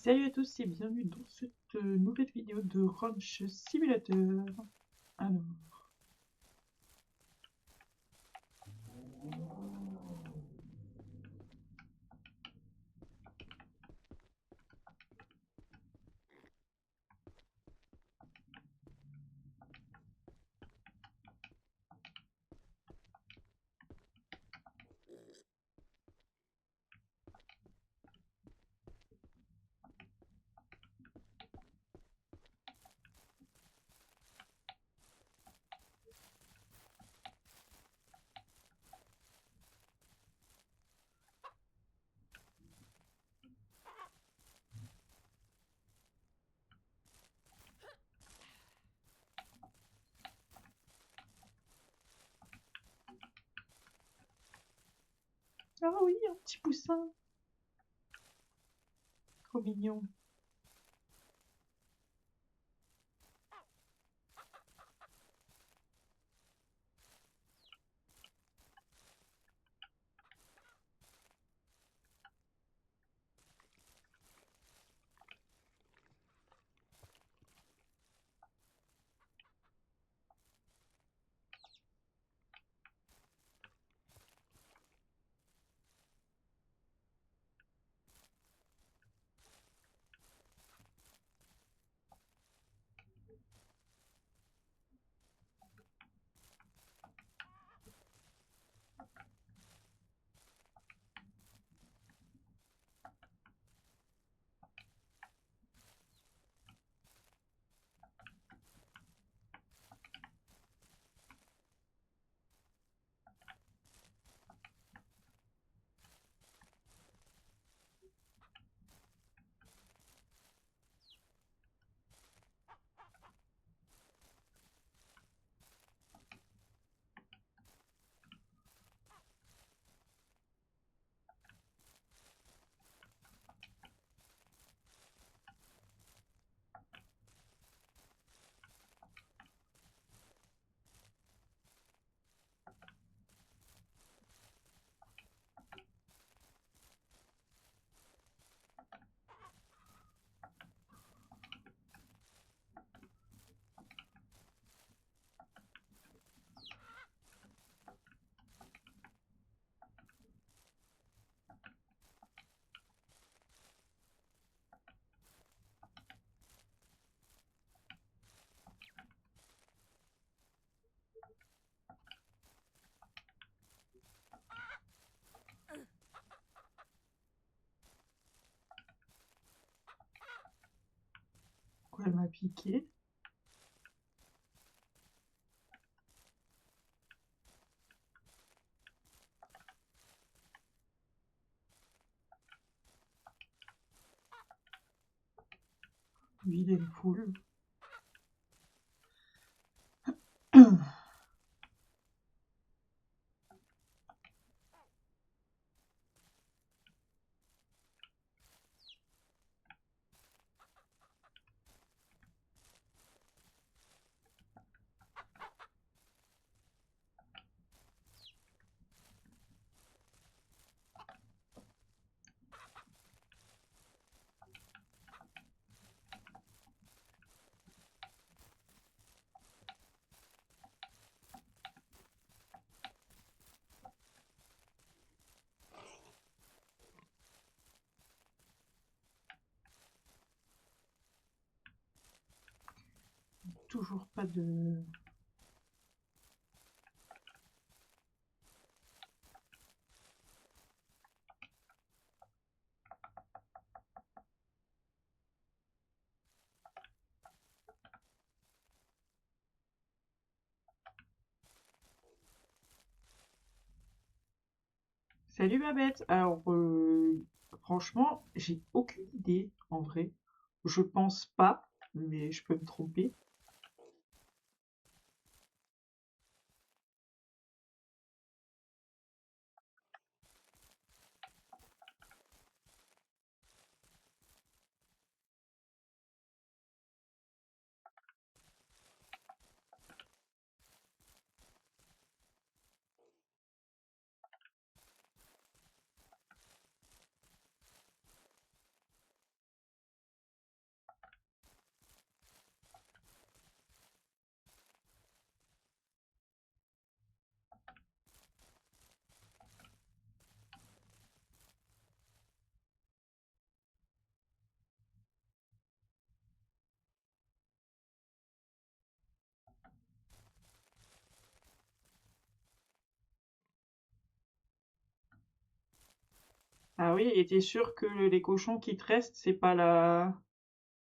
Salut à tous et bienvenue dans cette nouvelle vidéo de Ranch Simulator. Alors, ah oui, un petit poussin, trop mignon. Pourquoi elle m'a piqué? Lui, il est une poule. Toujours pas de... Salut ma bête. Alors, franchement, j'ai aucune idée en vrai. Je pense pas, mais je peux me tromper. Ah oui, et t'es sûr que les cochons qui te restent, c'est pas la...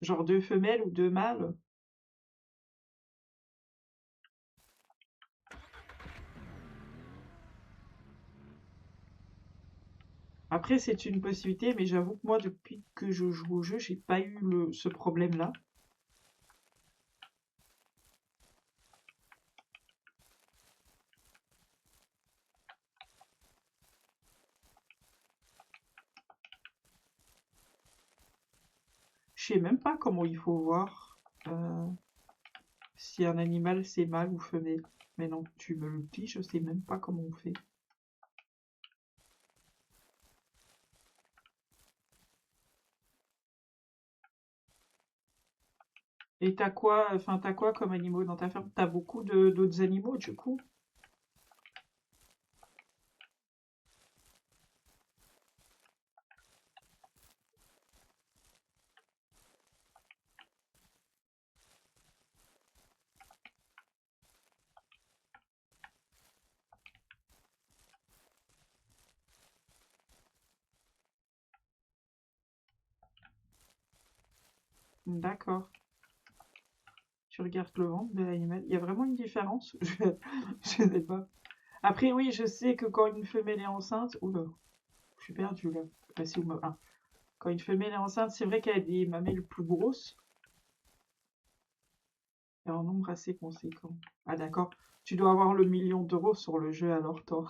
genre deux femelles ou deux mâles? Après, c'est une possibilité, mais j'avoue que moi, depuis que je joue au jeu, j'ai pas eu ce problème-là. Je sais même pas comment il faut voir euh, si un animal c'est mâle ou femelle. Mais non, tu me le dis, je sais même pas comment on fait. Et t'as quoi comme animaux dans ta ferme? T'as beaucoup d'autres animaux du coup? D'accord. Tu regardes le ventre de l'animal. Il y a vraiment une différence? Je sais pas. Après, oui, je sais que quand une femelle est enceinte... Oula, je suis perdue là. Passer où ah. Quand une femelle est enceinte, c'est vrai qu'elle a des mamelles plus grosses et en nombre assez conséquent. Ah d'accord. Tu dois avoir le million d'euros sur le jeu alors, toi.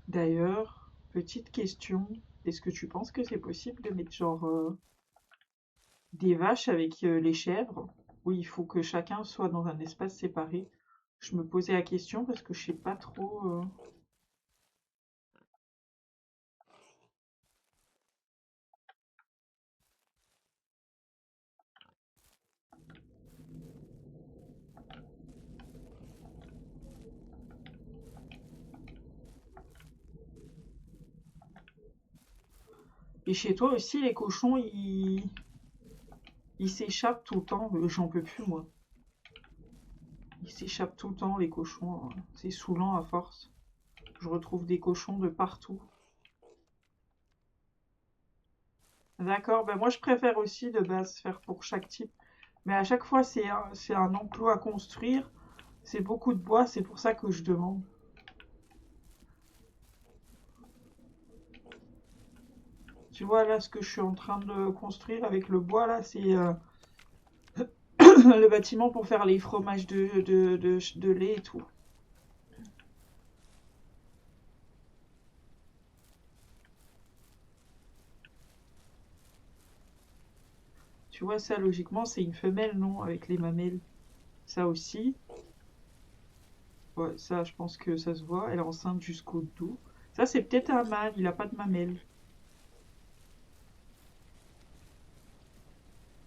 D'ailleurs, petite question. Est-ce que tu penses que c'est possible de mettre genre des vaches avec les chèvres? Où il faut que chacun soit dans un espace séparé. Je me posais la question parce que je sais pas trop. Et chez toi aussi, les cochons, ils s'échappent tout le temps. J'en peux plus, moi. Ils s'échappent tout le temps, les cochons. C'est saoulant à force. Je retrouve des cochons de partout. D'accord, ben moi je préfère aussi de base faire pour chaque type. Mais à chaque fois, c'est un enclos à construire. C'est beaucoup de bois, c'est pour ça que je demande. Tu vois, là, ce que je suis en train de construire avec le bois, là, c'est le bâtiment pour faire les fromages de lait et tout. Tu vois, ça, logiquement, c'est une femelle, non? Avec les mamelles. Ça aussi. Ouais, ça, je pense que ça se voit. Elle est enceinte jusqu'au dos. Ça, c'est peut-être un mâle, il a pas de mamelles.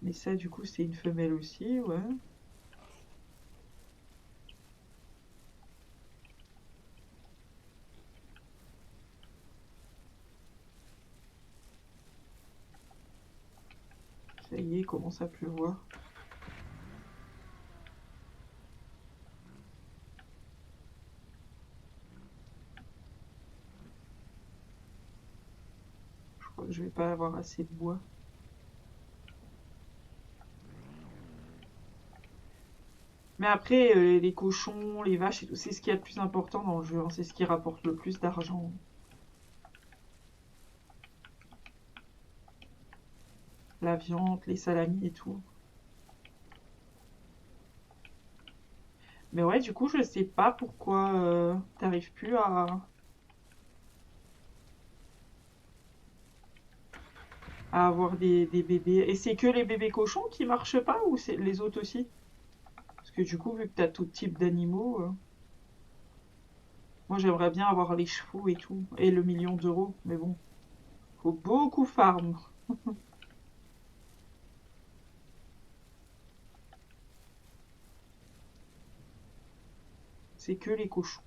Mais ça, du coup, c'est une femelle aussi, ouais. Ça y est, il commence à pleuvoir. Je crois que je vais pas avoir assez de bois. Mais après, les cochons, les vaches et tout, c'est ce qu'il y a de plus important dans le jeu, hein. C'est ce qui rapporte le plus d'argent. La viande, les salamis et tout. Mais ouais, du coup, je sais pas pourquoi t'arrives plus à avoir des bébés. Et c'est que les bébés cochons qui marchent pas ou c'est les autres aussi? Parce que du coup, vu que t'as tout type d'animaux, moi j'aimerais bien avoir les chevaux et tout, et le million d'euros. Mais bon, faut beaucoup farm. C'est que les cochons.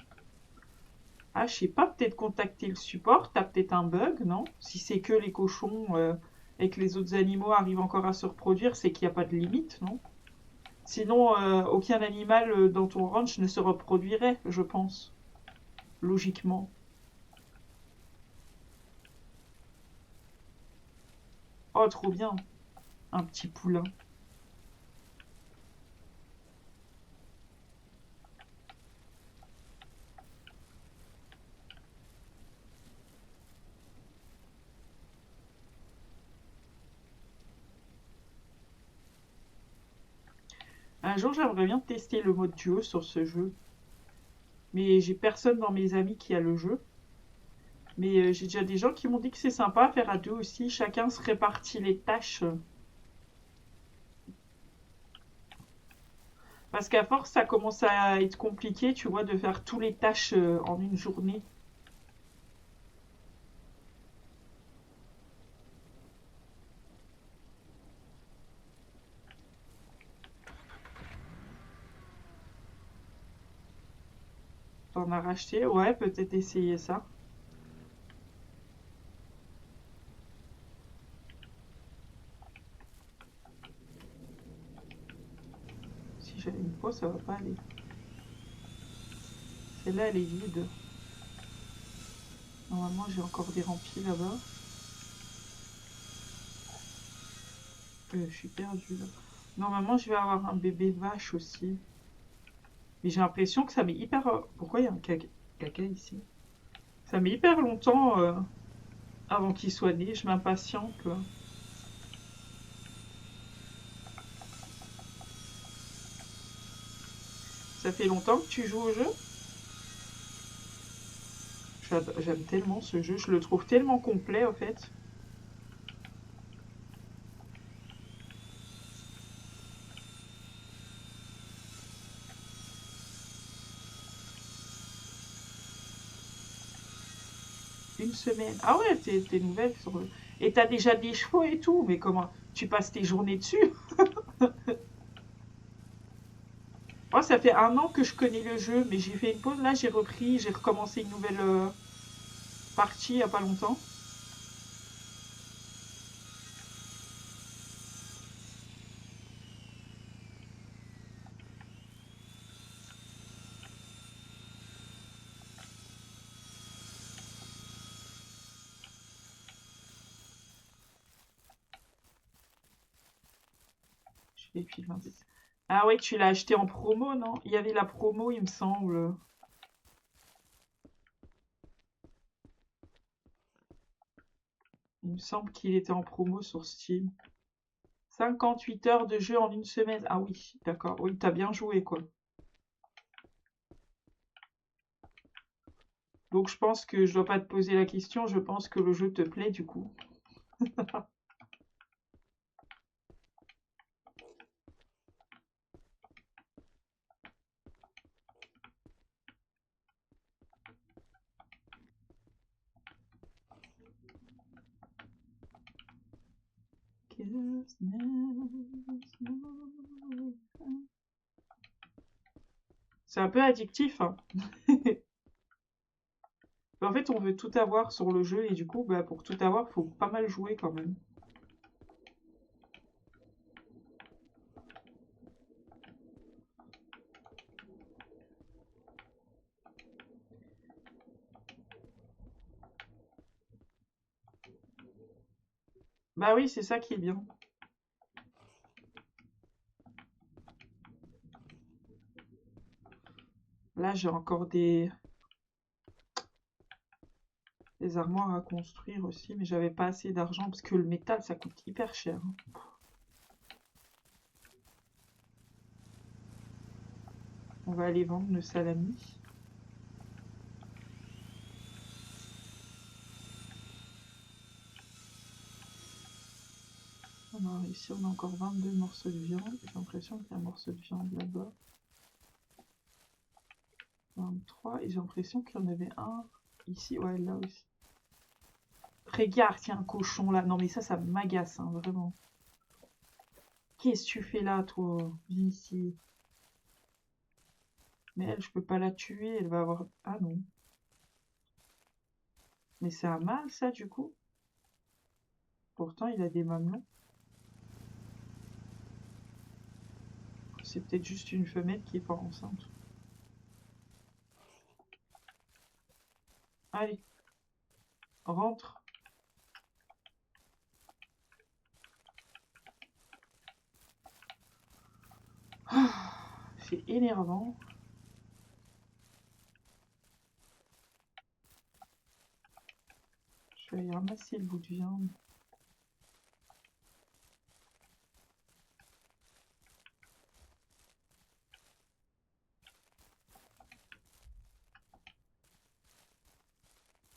Ah, je sais pas, peut-être contacter le support, t'as peut-être un bug, non? Si c'est que les cochons, et que les autres animaux arrivent encore à se reproduire, c'est qu'il n'y a pas de limite, non? Sinon, aucun animal dans ton ranch ne se reproduirait, je pense, logiquement. Oh, trop bien, un petit poulain. Un jour, j'aimerais bien tester le mode duo sur ce jeu. Mais j'ai personne dans mes amis qui a le jeu. Mais j'ai déjà des gens qui m'ont dit que c'est sympa à faire à deux aussi. Chacun se répartit les tâches. Parce qu'à force, ça commence à être compliqué, tu vois, de faire tous les tâches en une journée. T'en as racheté? Ouais, peut-être essayer ça. Si j'avais une peau, ça va pas aller. Celle-là, elle est vide. Normalement, j'ai encore des remplis là-bas. Je suis perdue là. Normalement, je vais avoir un bébé vache aussi. Mais j'ai l'impression que ça met hyper... Pourquoi il y a un caca ici? Ça met hyper longtemps avant qu'il soit né. Je m'impatiente là. Ça fait longtemps que tu joues au jeu? J'aime tellement ce jeu. Je le trouve tellement complet en fait. Une semaine. Ah ouais, t'es nouvelle sur le... Et t'as déjà des chevaux et tout. Mais comment? Tu passes tes journées dessus? Moi, ça fait un an que je connais le jeu, mais j'ai fait une pause. Là, j'ai repris, j'ai recommencé une nouvelle partie il n'y a pas longtemps. Je fais depuis le 26. Ah ouais, tu l'as acheté en promo, non? Il y avait la promo, il me semble. Il me semble qu'il était en promo sur Steam. 58 heures de jeu en une semaine. Ah oui, d'accord. Oui, t'as bien joué, quoi. Donc je pense que je dois pas te poser la question. Je pense que le jeu te plaît, du coup. C'est un peu addictif, hein. En fait, on veut tout avoir sur le jeu et du coup, bah, pour tout avoir, faut pas mal jouer quand même. Bah oui, c'est ça qui est bien. Là, j'ai encore des armoires à construire aussi, mais j'avais pas assez d'argent parce que le métal, ça coûte hyper cher, hein. On va aller vendre le salami. Alors ici, on a encore 22 morceaux de viande. J'ai l'impression qu'il y a un morceau de viande là-bas. 23. Et j'ai l'impression qu'il y en avait un ici. Ouais, là aussi. Regarde, il y a un cochon là. Non, mais ça m'agace, hein, vraiment. Qu'est-ce que tu fais là, toi? Viens ici. Mais elle, je peux pas la tuer. Elle va avoir... Ah non. Mais c'est un mâle, ça, du coup? pourtant il a des mamelons. C'est peut-être juste une femelle qui est pas enceinte. Allez, rentre. C'est énervant. Je vais aller ramasser le bout de viande.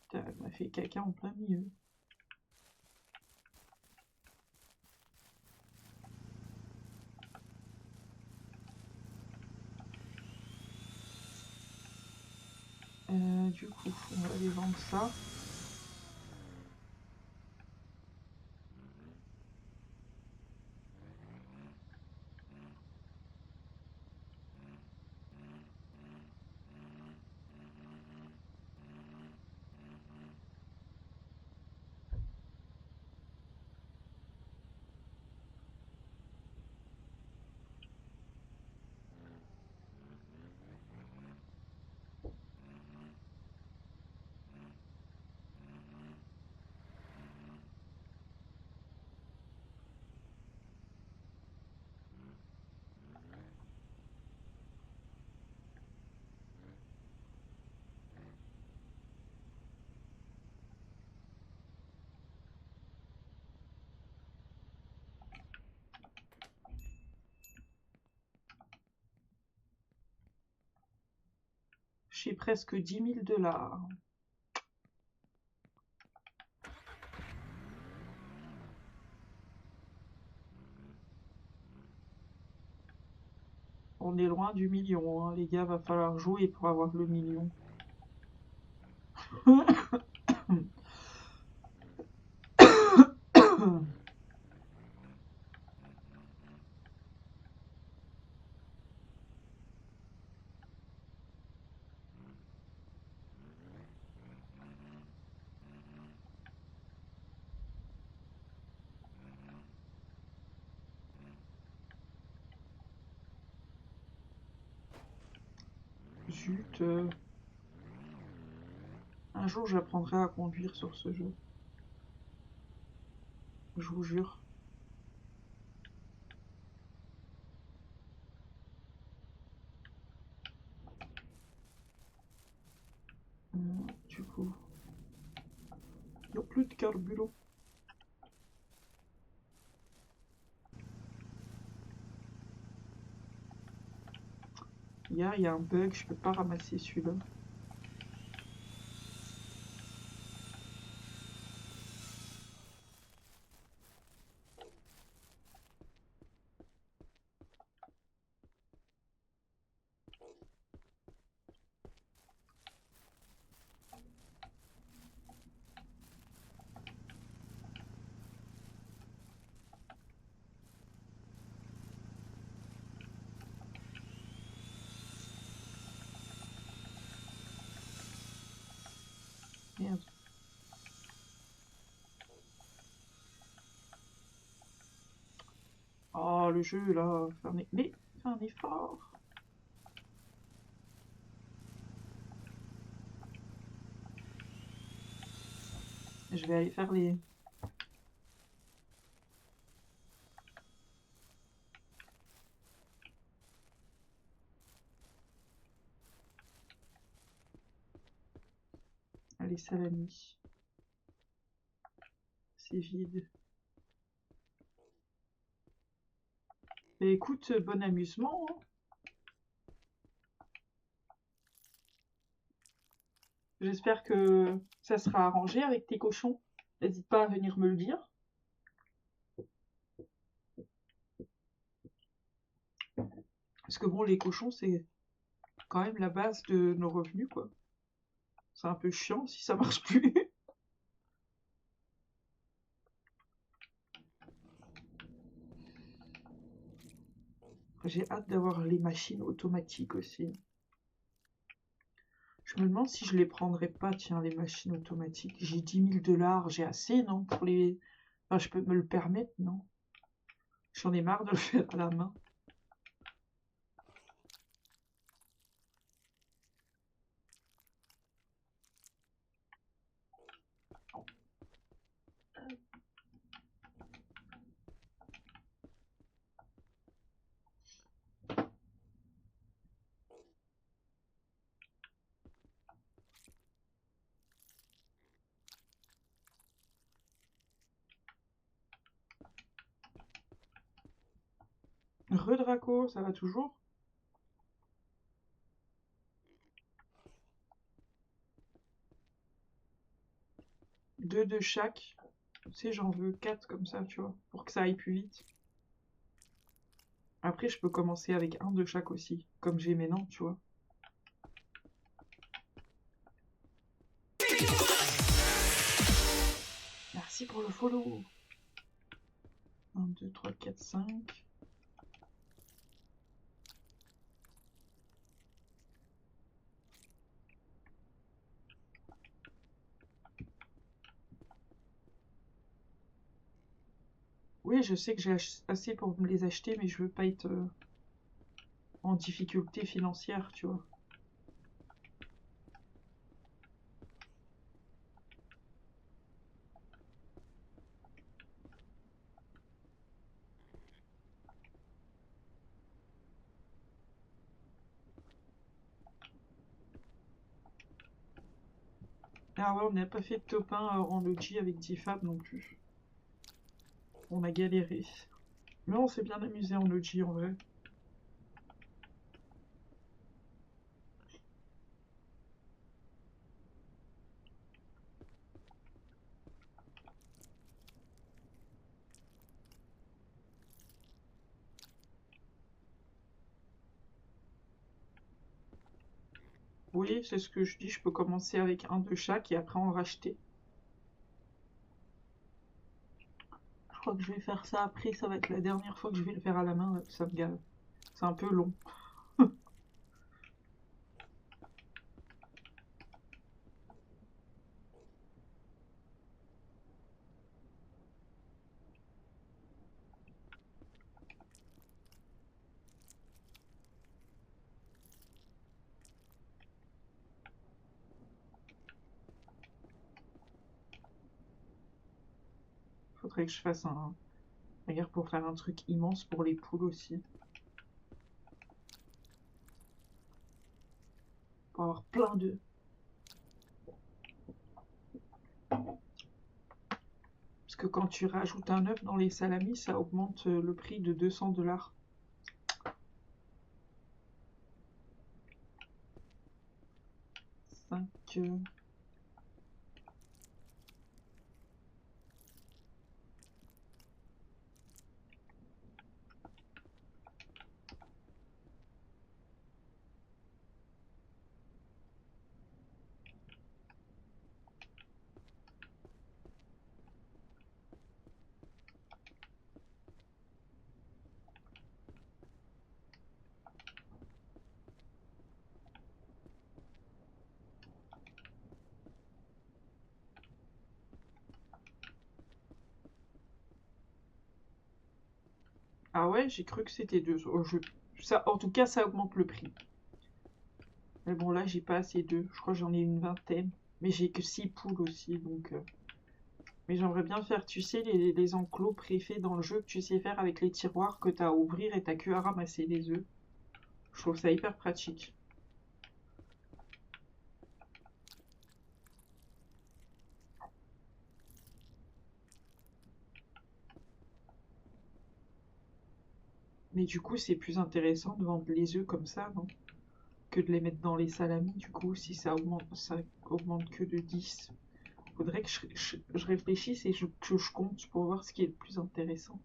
Putain, elle m'a fait caca en plein milieu. Du coup, on va aller vendre ça. J'ai presque 10 000 $. On est loin du million, hein. Les gars, va falloir jouer pour avoir le million. Zut. Un jour, j'apprendrai à conduire sur ce jeu. Je vous jure. Du coup, il n'y a plus de carburant. Il y a un bug, je peux pas ramasser celui-là. Merde. Oh, le jeu, là. Mais, fais un effort. Je vais aller faire les... les salamis. C'est vide. Mais écoute, bon amusement, hein. J'espère que ça sera arrangé avec tes cochons. N'hésite pas à venir me le dire. Parce que bon, les cochons, c'est quand même la base de nos revenus, quoi. C'est un peu chiant si ça marche plus. J'ai hâte d'avoir les machines automatiques aussi. Je me demande si je les prendrais pas, tiens, les machines automatiques. J'ai 10 000 $, j'ai assez, non, pour les Enfin, je peux me le permettre, non? J'en ai marre de le faire à la main. Redraco, ça va toujours? Deux de chaque. Tu sais, j'en veux 4 comme ça, tu vois, pour que ça aille plus vite. Après, je peux commencer avec un de chaque aussi, comme j'ai maintenant, tu vois. Merci pour le follow. 1, 2, 3, 4, 5. Oui, je sais que j'ai assez pour me les acheter, mais je veux pas être en difficulté financière, tu vois. Ah ouais, on n'a pas fait de top 1 en logis avec 10 femmes non plus. On a galéré. Mais on s'est bien amusé en logis en vrai. Oui, c'est ce que je dis, je peux commencer avec un de chaque et après en racheter. Je crois que je vais faire ça après, ça va être la dernière fois que je vais le faire à la main, ça me gave. C'est un peu long. Faudrait que je fasse un... Regarde, pour faire un truc immense pour les poules aussi. Pour avoir plein d'œufs. Parce que quand tu rajoutes un œuf dans les salamis, ça augmente le prix de 200 $. 5... Ah ouais, j'ai cru que c'était 2. Oh, ça, en tout cas, ça augmente le prix. Mais bon, là, j'ai pas assez d'œufs. Je crois que j'en ai une vingtaine. Mais j'ai que 6 poules aussi, donc... Mais j'aimerais bien faire, tu sais, les enclos préfaits dans le jeu que tu sais faire avec les tiroirs que t'as à ouvrir et t'as que à ramasser les œufs. Je trouve ça hyper pratique. Mais du coup, c'est plus intéressant de vendre les œufs comme ça, non? Que de les mettre dans les salamis, du coup, si ça augmente que de 10. Faudrait que je réfléchisse et que je compte pour voir ce qui est le plus intéressant.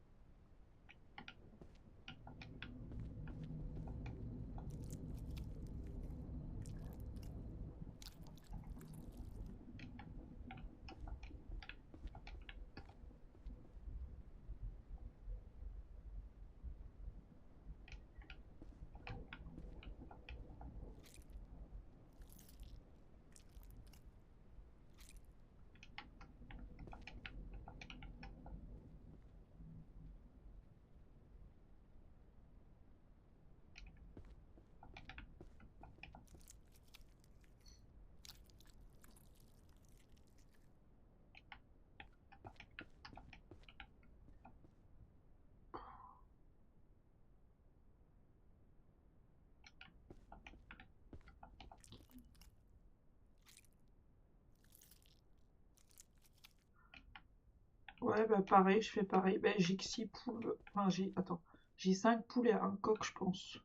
Ouais, bah pareil, je fais pareil. Bah, j'ai que 6 poules. Enfin, j'ai. Attends. J'ai 5 poules et un coq, je pense.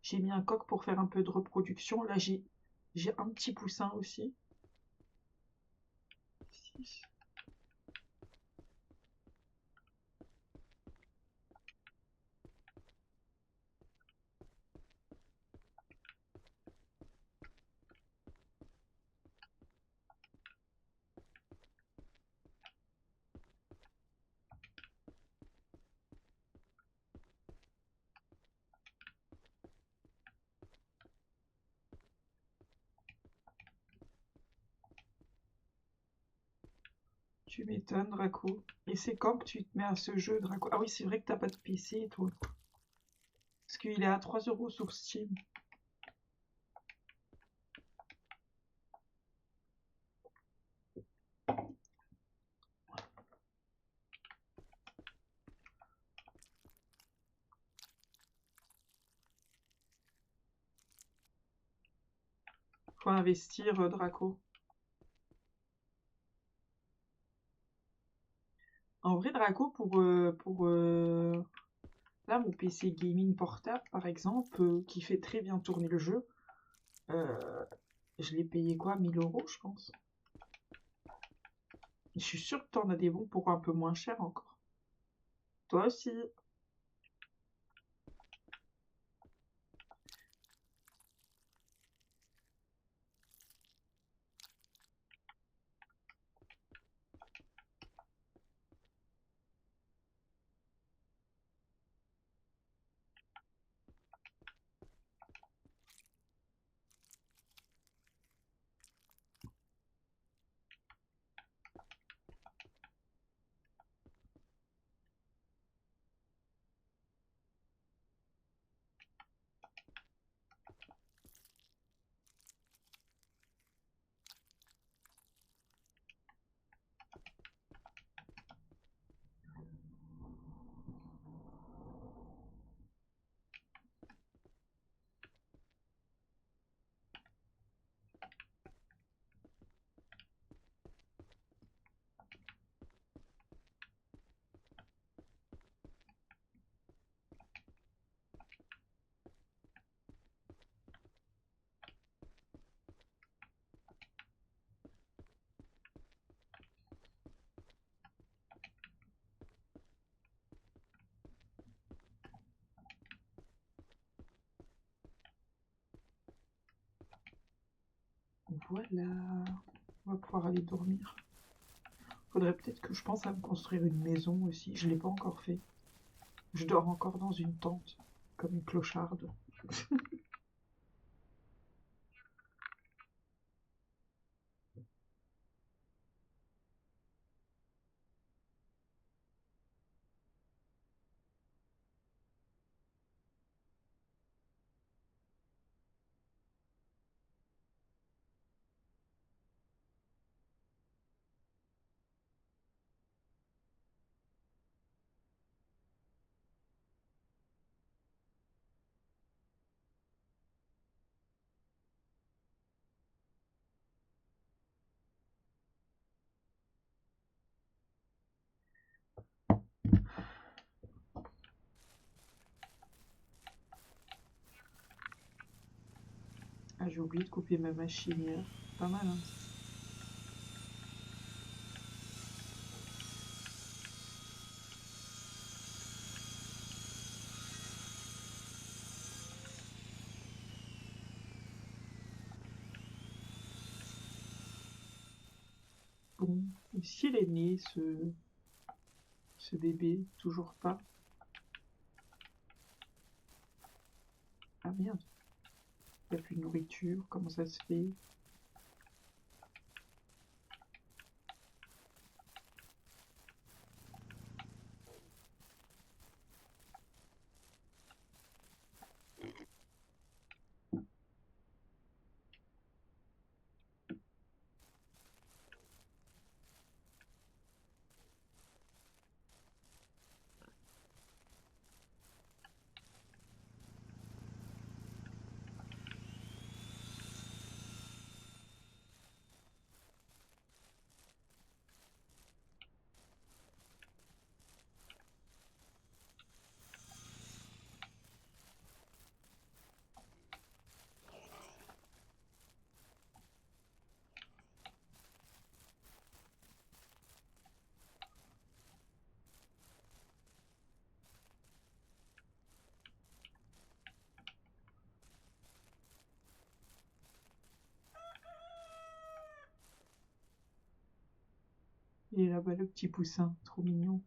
J'ai mis un coq pour faire un peu de reproduction. Là, j'ai un petit poussin aussi. 6. Tu m'étonnes, Draco. Et c'est quand que tu te mets à ce jeu, Draco? Ah oui, c'est vrai que t'as pas de PC, toi. Parce qu'il est à 3 € sur Steam. Faut investir, Draco. En vrai, Draco, là, mon PC gaming portable, par exemple, qui fait très bien tourner le jeu, euh, je l'ai payé quoi? 1 000 €, je pense. Je suis sûre que t'en as des bons pour un peu moins cher encore. Toi aussi. Voilà. On va pouvoir aller dormir. Faudrait peut-être que je pense à me construire une maison aussi. Je l'ai pas encore fait. Je dors encore dans une tente, comme une clocharde. Ah, j'ai oublié de couper ma machinière. Pas mal, hein. Bon, est-ce qu'il est né, ce bébé? Toujours pas. Ah merde, il n'y a plus de nourriture. Comment ça se fait? Il est là-bas, le petit poussin, trop mignon.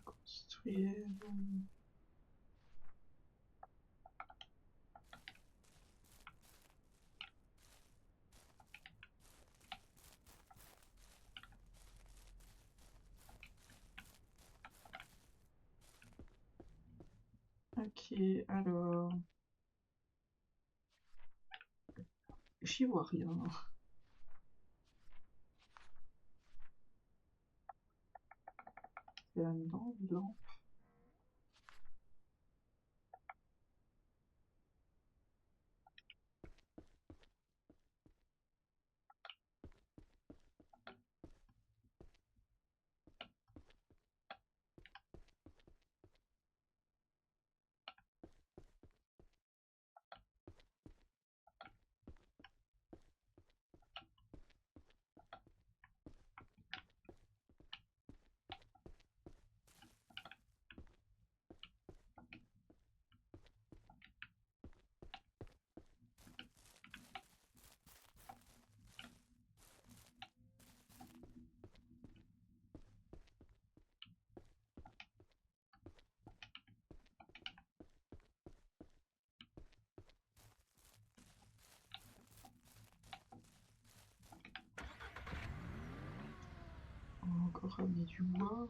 Construire. Ok, alors... J'y vois rien. C'est là-dedans, blanc. On va encore ramener du bois.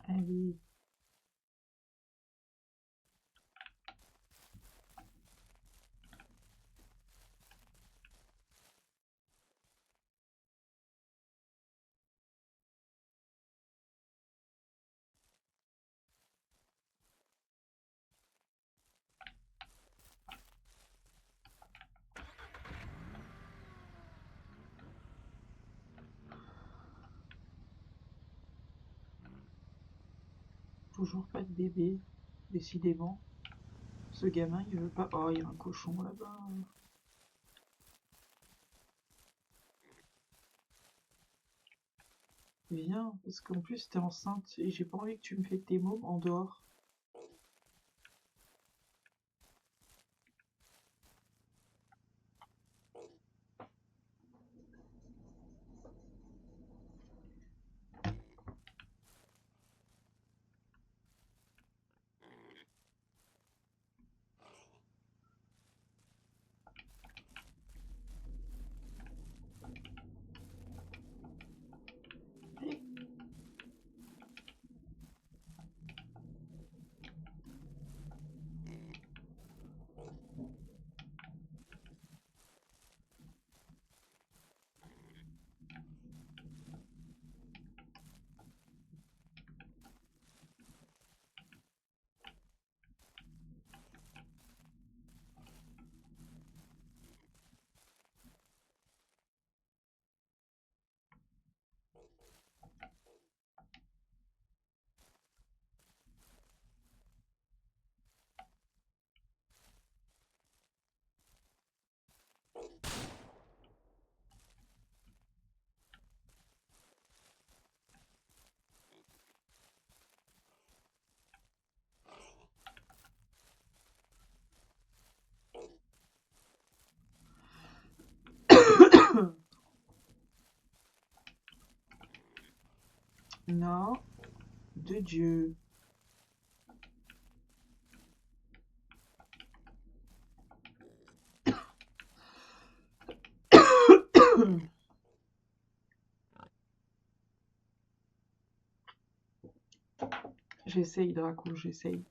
Allez. Toujours pas de bébé, décidément. Ce gamin, il veut pas... Oh, il y a un cochon là-bas. Viens, parce qu'en plus, t'es enceinte et j'ai pas envie que tu me fais tes mômes en dehors. Allez. Non, de Dieu. J'essaye, Draco, j'essaye.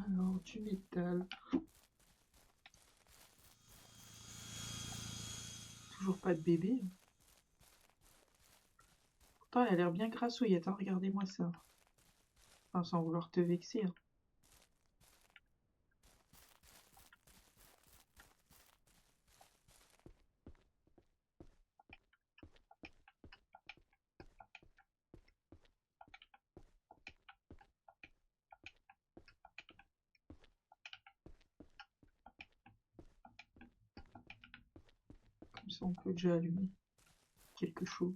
Alors, tu m'étales. Toujours pas de bébé. Pourtant, elle a l'air bien grassouillette, hein. Regardez-moi ça. Enfin, sans vouloir te vexer, hein. Comme ça, on peut déjà allumer quelque chose.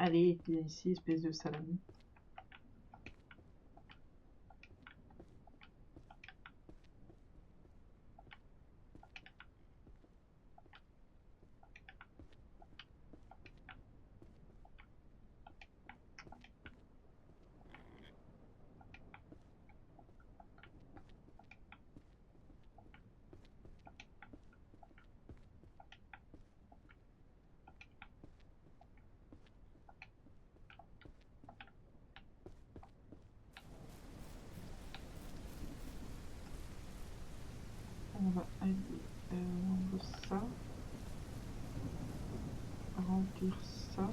Allez, viens ici, espèce de salami. On va aller, on veut ça. Remplir ça.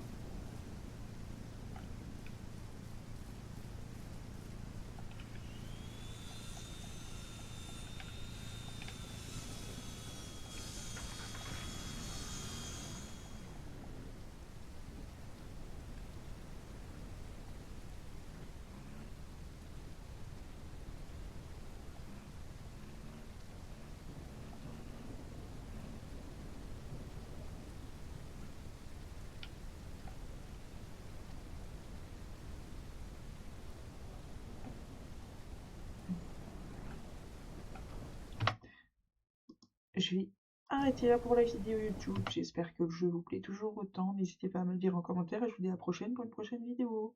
Je vais arrêter là pour la vidéo YouTube. J'espère que le jeu vous plaît toujours autant. N'hésitez pas à me le dire en commentaire et je vous dis à la prochaine pour une prochaine vidéo.